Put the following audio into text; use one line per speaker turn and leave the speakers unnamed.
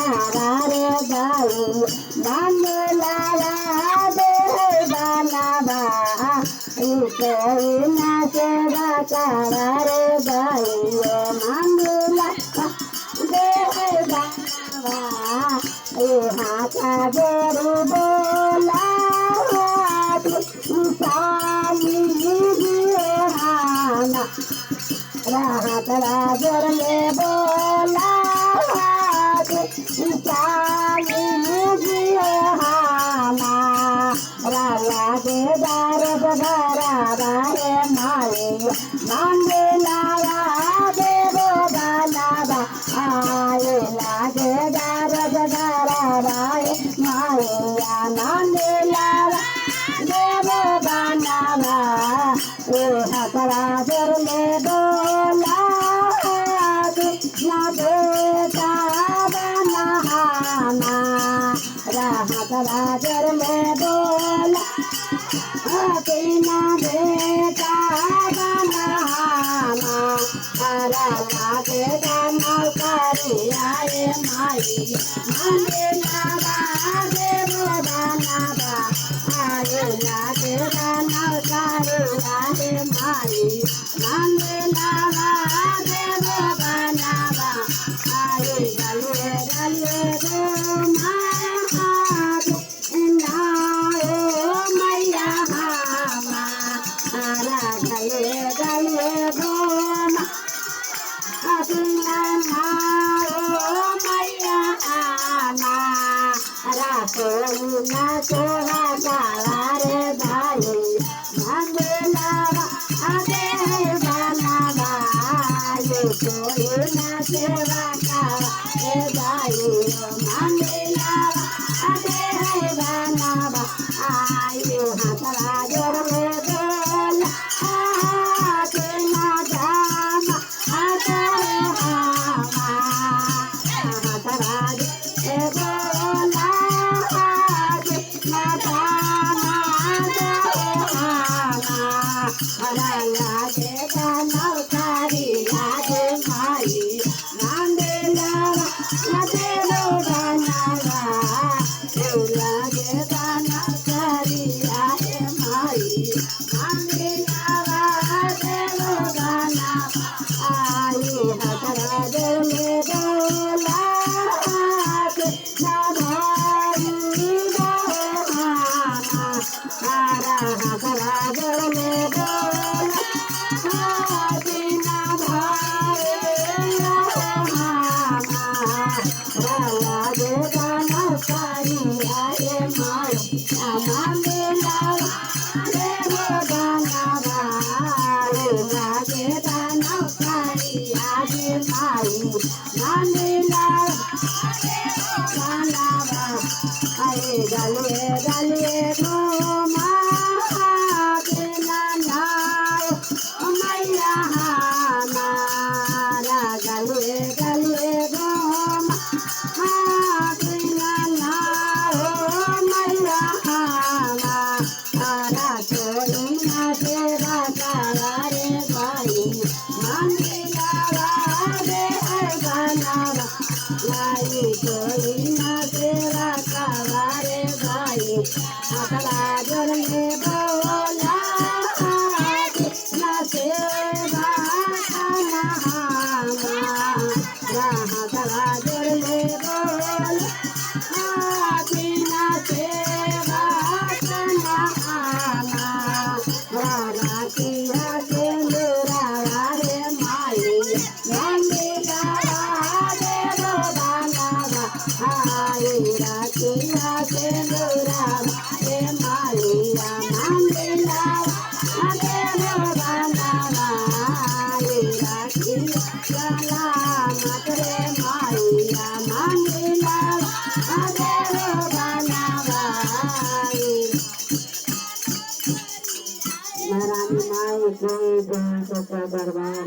कारारे गाई मंगलावा दे बनावा कोई ना सेवा कारारे गाई मंगलावा दे बनावा हाथा बेरू बोला साली हाना राहत राजर में बोला साली हाना राला के दारद भरा बारे माए मंगलावा देवो बालावा आए लागे दारद भरा बारे माया मंगलावा देवो बालावा हतराजर में बोला ना बेटा बनाना हतराजर में बोला ना बेटा बनाना हरा लागे गाना करी आए माई मंगलावा देवो बनावा आए लागे गाना करी आए माई मंगलावा देवो बनावा आए गले गले गो नायो मैया हावा हरा गले गले गो मैया आना कोई ना सेवा कारारे गाई मंगलावा दे बनावा कोई ना सेवा कारारे गाई मंगलावा दे बनावा आए हतराजर में बोला ना जामा गले गले गो मैया हमारा गले गले गो मैया हमारा कोई ना सेवा कारारे गाई मंगलावा दे बनावा लाई कोई ना सेवा कारारे गाई हतराजर में बोला ना सेवा खाना हतराजर में बोला ना सेवा खाना राधा की हसे मेरा रे माई मंगलावा देवो बनावा आए राखी हसे मेरा रे माइया मंगलावा देवो बनावा आए राखी सलामत रे माइया मंगलावा देवो बनावा महारानी माई कोई दर्बार